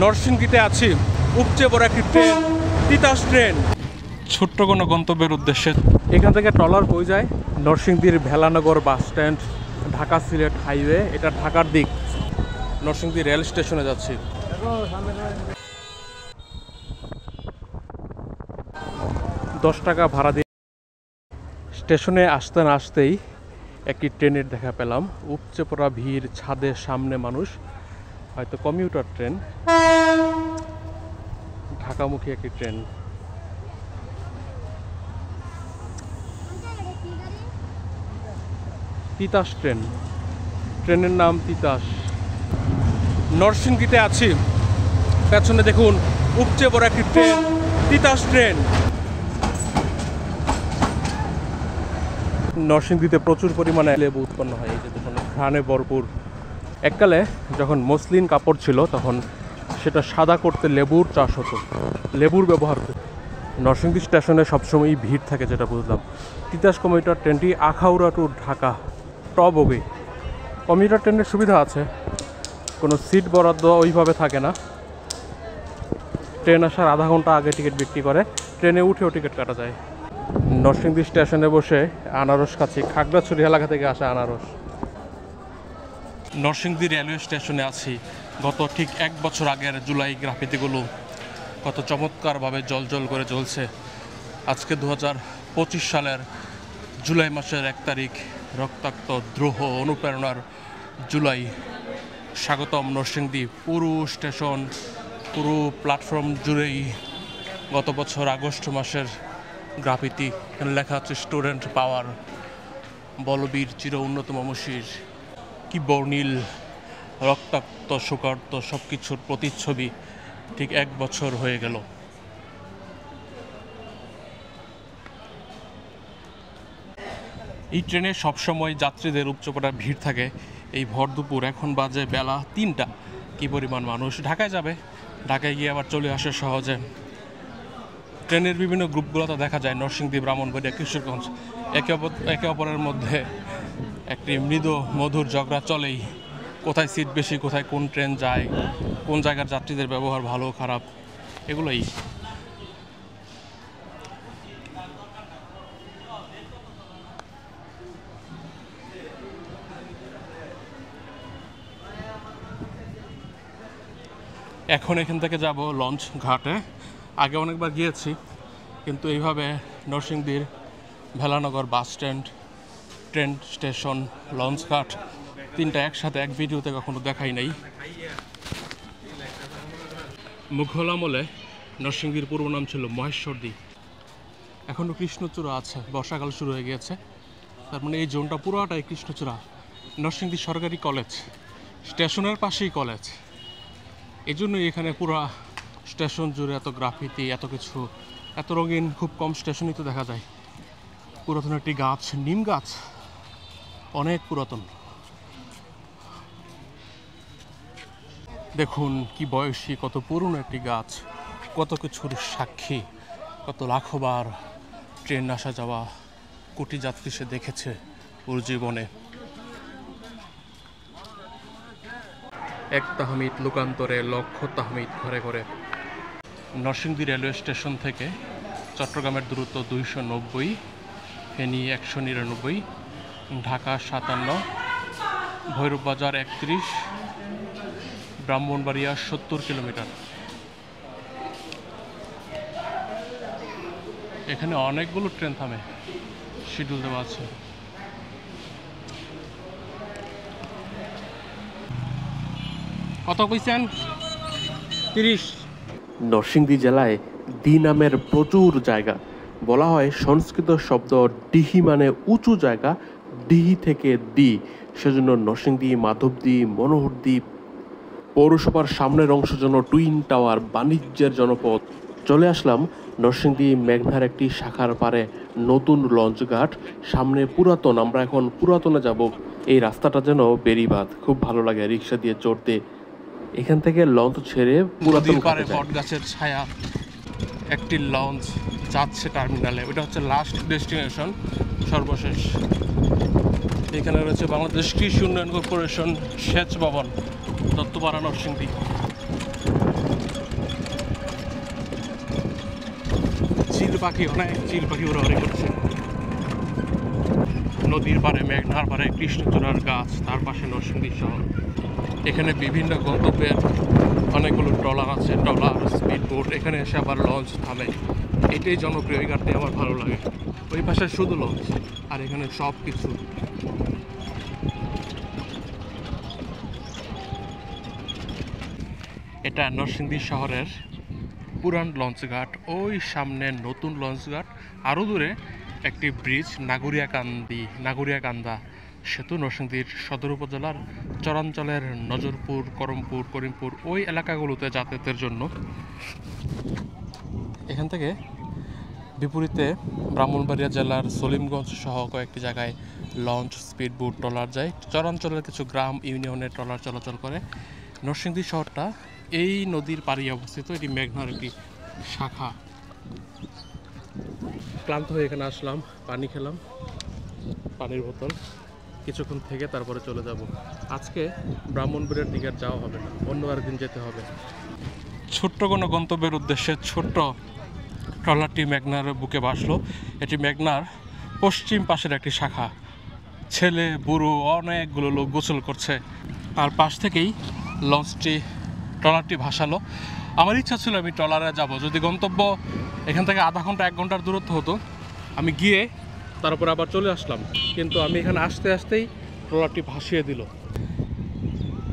নরসিংদীতে আছি, উপচে পড়া একটি ট্রেন, তিতাস ট্রেন। ছোট্ট কোনো গন্তব্যের উদ্দেশ্যে এখান থেকে ট্রলার বয়ে যায় নরসিংদীর Velanagar bus stand, Dhaka Sylhet highway. এটা ঢাকার দিক, নরসিংদী রেল স্টেশনে যাচ্ছি। 10 টাকা ভাড়া দিয়ে স্টেশনে আসতে না আসতেই একটি ট্রেনের দেখা পেলাম। উপচে পড়া ভিড়, ছাদের সামনে মানুষ, হয়তো কমিউটার ট্রেন, ঢাকামুখী একটি ট্রেন। তিতাস ট্রেন, ট্রেনের নাম তিতাস। নরসিংদীতে আছি, পেছনে দেখুন উপচে পড়া একটি ট্রেন, তিতাস ট্রেন। নরসিংদীতে প্রচুর পরিমাণে লেবু উৎপন্ন হয়, এই যে দেখুন ঘ্রাণে ভরপুর। এককালে যখন মসলিন কাপড় ছিল তখন সেটা সাদা করতে লেবুর চাষ হতো, লেবুর ব্যবহার হতো। নরসিংদী স্টেশনে সবসময়ই ভিড় থাকে, যেটা বুঝলাম। তিতাস কমিউটার ট্রেনটি আখাউড়া টু ঢাকা টবগে। কমিউটার ট্রেনের সুবিধা আছে, কোনো সিট বরাদ্দ ওইভাবে থাকে না। ট্রেন আসার আধা ঘন্টা আগে টিকিট বিক্রি করে, ট্রেনে উঠেও টিকিট কাটা যায়। নরসিংদী স্টেশনে বসে আনারস খাচ্ছি, খাগড়াছড়ি এলাকা থেকে আসা আনারস। নরসিংদী রেলওয়ে স্টেশনে আছি। গত ঠিক 1 বছর আগের জুলাই গ্রাফিতিগুলো কত চমৎকারভাবে জল করে জ্বলছে। আজকে 2025 সালের জুলাই মাসের 1 তারিখ, রক্তাক্ত দ্রোহ অনুপ্রেরণার জুলাই। স্বাগতম নরসিংদী। পুরো স্টেশন, পুরো প্ল্যাটফর্ম জুড়েই গত বছর আগস্ট মাসের গ্রাফিতি। এখানে লেখা আছে স্টুডেন্ট পাওয়ার, বলবীর চির উন্নত মমশির। কি বর্ণিল, রক্তাক্ত শোকার্ত সব কিছুর প্রতিচ্ছবি। ঠিক 1 বছর হয়ে গেল। এই ট্রেনে সবসময় যাত্রীদের উপচে ভিড় থাকে। এই ভর দুপুর, এখন বাজে বেলা 3টা, কি পরিমাণ মানুষ। ঢাকায় যাবে, ঢাকায় গিয়ে আবার চলে আসে সহজে। ট্রেনের বিভিন্ন গ্রুপগুলোতে দেখা যায় নরসিংদী, ব্রাহ্মণবাড়িয়া, কিশোরগঞ্জ, একে অপরের মধ্যে একটি মৃদু মধুর ঝগড়া চলেই। কোথায় সিট বেশি, কোথায় কোন ট্রেন যায়, কোন জায়গার যাত্রীদের ব্যবহার ভালো খারাপ, এগুলোই। এখন এখান থেকে যাব লঞ্চ ঘাটে। আগে অনেকবার গিয়েছি, কিন্তু এইভাবে নরসিংদীর Velanagar bus stand, train station, launch ঘাট, 3টা একসাথে এক ভিডিওতে কখনো দেখাই নাই। মুঘল আমলে নরসিংদীর পূর্ব নাম ছিল মহেশ্বরদী। এখনও কৃষ্ণচূড়া আছে, বর্ষাকাল শুরু হয়ে গিয়েছে, তার মানে এই জোনটা পুরোটাই কৃষ্ণচূড়া। নরসিংদী সরকারি কলেজ, স্টেশনের পাশেই কলেজ, এই জন্যই এখানে পুরো স্টেশন জুড়ে এত গ্রাফিতি, এত কিছু, এত রঙিন। খুব কম স্টেশনই তো দেখা যায়। পুরাতন একটি গাছ, নিম গাছ, অনেক পুরাতন। দেখুন কি বয়সী, কত পুরনো একটি গাছ, কত কিছুর সাক্ষী। কত লাখবার ট্রেন আসা যাওয়া, কোটি যাত্রী সে দেখেছে ওর জীবনে। এক তাহমিদ লোকান্তরে লক্ষ তাহমিদ ঘরে ঘরে। নরসিংদী রেলওয়ে স্টেশন থেকে চট্টগ্রামের দূরত্ব 290, ফেনী 199, ঢাকা 57, ভৈরববাজার 31, ব্রাহ্মণবাড়িয়া 70 কিলোমিটার। এখানে অনেকগুলো ট্রেন থামে, শিডিউল দেওয়া আছে। কত কইছেন? 30। নরসিংদী জেলায় দি নামের প্রচুর জায়গা। বলা হয় সংস্কৃত শব্দ ডিহি মানে উঁচু জায়গা, ডিহি থেকে দি, সেজন্য নরসিংদী, মাধবদী, মনোহরদী। পৌরসভার সামনের অংশ যেন টুইন টাওয়ার, বাণিজ্যের জনপদ। চলে আসলাম নরসিংদী মেঘনার একটি শাখার পারে, নতুন লঞ্চ ঘাট। সামনে পুরাতন, আমরা এখন পুরাতনে যাব। এই রাস্তাটা যেন বেরিবাদ, খুব ভালো লাগে রিক্সা দিয়ে চড়তে। এখান থেকে লঞ্চ ছেড়ে পুরাতন পারে বট গাছের ছায়া একটি লঞ্চ যাচ্ছে টার্মিনালে। ওটা হচ্ছে লাস্ট ডেস্টিনেশন, সর্বশেষ। এখানে রয়েছে বাংলাদেশ কৃষি উন্নয়ন কর্পোরেশন সেচ ভবন, দত্তপাড়া, নরসিংদী। পাখি, অনেক চিল পাখি উড়াউড়ি করছে। নদীর পাড়ে, মেঘনার পাড়ে কৃষ্ণচূড়ার গাছ, তার পাশে নরসিংদী শহর। এখানে বিভিন্ন গন্তব্যের অনেকগুলো ট্রলার আছে, ট্রলার, স্পিড বোট। এখানে এসে আবার লঞ্চ থামে। এটাই জনপ্রিয়, এই ঘাটটি আমার ভালো লাগে। ওই পাশে শুধু লঞ্চ, আর এখানে সব কিছু। এটা নরসিংদী শহরের পুরান লঞ্চঘাট। ওই সামনে নতুন লঞ্চঘাট, আরও দূরে একটি ব্রিজ, নাগুরিয়াকান্দা সেতু। নরসিংদীর সদর উপজেলার চরাঞ্চলের নজরপুর, করমপুর, করিমপুর ওই এলাকাগুলোতে যাতায়াতের জন্য। এখান থেকে বিপরীতে ব্রাহ্মণবাড়িয়া জেলার সলিমগঞ্জ সহ কয়েকটি জায়গায় লঞ্চ, স্পিডবোট, ট্রলার যায়। চরাঞ্চলের কিছু গ্রাম, ইউনিয়নের ট্রলার চলাচল করে। নরসিংদী শহরটা এই নদীর পাড়ে অবস্থিত। এটি মেঘনার একটি শাখা। ক্লান্ত হয়ে এখানে আসলাম, পানি খেলাম, পানির বোতল, কিছুক্ষণ থেকে তারপরে চলে যাব। আজকে ব্রাহ্মণবাড়িয়ার দিকে আর যাওয়া হবে না, অন্য আরেকদিন যেতে হবে। ছোট্ট কোনো গন্তব্যের উদ্দেশ্যে ছোট্ট ট্রলারটি মেঘনার বুকে ভাসলো। এটি মেঘনার পশ্চিম পাশের একটি শাখা। ছেলে, বুড়ো অনেকগুলো লোক গোসল করছে, আর পাশ থেকেই ট্রলারটি ভাসালো। আমার ইচ্ছা ছিল আমি ট্রলারে যাব, যদি গন্তব্য এখান থেকে আধা ঘন্টা 1 ঘন্টার দূরত্ব হতো, আমি গিয়ে তারপর আবার চলে আসলাম। কিন্তু আমি এখানে আসতেই ট্রলারটি ভাসিয়ে দিল।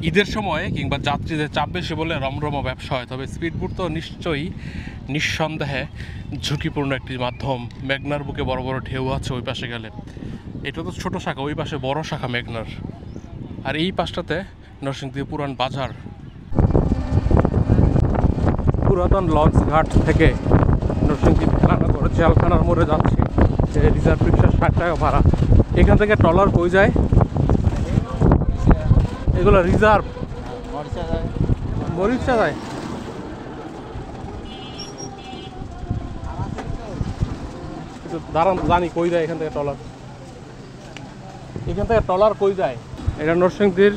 ঈদের সময় কিংবা যাত্রীদের চাপ বেশি বলে রমরম ব্যবসা হয়, তবে স্পিডবোট তো নিশ্চয়ই, নিঃসন্দেহে ঝুঁকিপূর্ণ একটি মাধ্যম। মেঘনার বুকে বড় বড় ঢেউ আছে ওই পাশে গেলে। এটা তো ছোট শাখা, ওই পাশে বড় শাখা মেঘনার। আর এই পাশটাতে নরসিংদী পুরান বাজার। পুরাতন লঞ্চ ঘাট থেকে নরসিংদী মেলানগর জেলখানার মোড়ে যাচ্ছি। রিজার্ভ রিক্সা 60 টাকা ভাড়া। এখান থেকে ট্রলার কই যায়? এগুলো রিজার্ভ মরিচা যায়। দাঁড়ান, জানি কই যায় এখান থেকে ট্রলার। কই যায়? এটা নরসিংদীর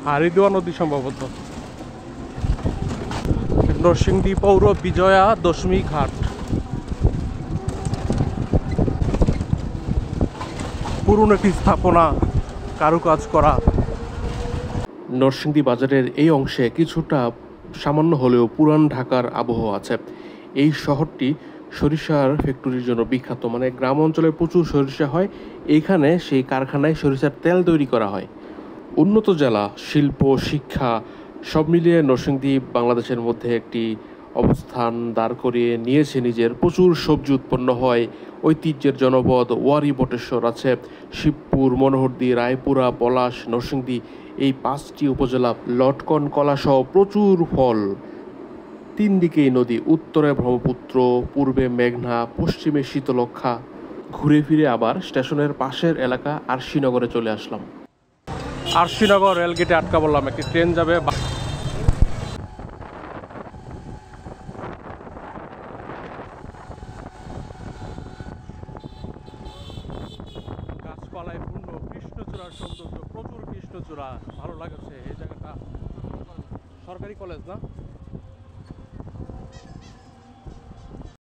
হারিদুয়া নদী সম্ভবত। নরসিংদী পৌর বিজয়া দশমী ঘাট। পুরনো একটি স্থাপনা, কারুকাজ করা। নরসিংদী বাজারের এই অংশে কিছুটা সামান্য হলেও পুরান ঢাকার আবহাওয়া আছে। এই শহরটি সরিষার ফ্যাক্টরির জন্য বিখ্যাত, মানে গ্রাম অঞ্চলে প্রচুর সরিষা হয়, এইখানে সেই কারখানায় সরিষার তেল তৈরি করা হয়। উন্নত জেলা, শিল্প, শিক্ষা সব মিলিয়ে নরসিংদী বাংলাদেশের মধ্যে একটি অবস্থান দাঁড় করিয়ে নিয়েছে নিজের। প্রচুর সবজি উৎপন্ন হয়। ঐতিহ্যের জনপদ ওয়ারী বটেশ্বর আছে, শিবপুর, মনোহরদী, রায়পুরা, পলাশ, নরসিংদী এই 5টি উপজেলা। লটকন, কলাসহ প্রচুর ফল। 3 দিকেই নদী, উত্তরে ব্রহ্মপুত্র, পূর্বে মেঘনা, পশ্চিমে শীতলক্ষা। ঘুরে ফিরে আবার স্টেশনের পাশের এলাকা আরশিনগরে চলে আসলাম। আরশিনগর রেলগেটে আটকা বললাম, একটি ট্রেন যাবে। গাছপালায় পূর্ণ, কৃষ্ণচূড়ার সৌন্দর্য, প্রচুর কৃষ্ণচূড়া। ভালো লাগছে এই জায়গাটা। সরকারি কলেজ না?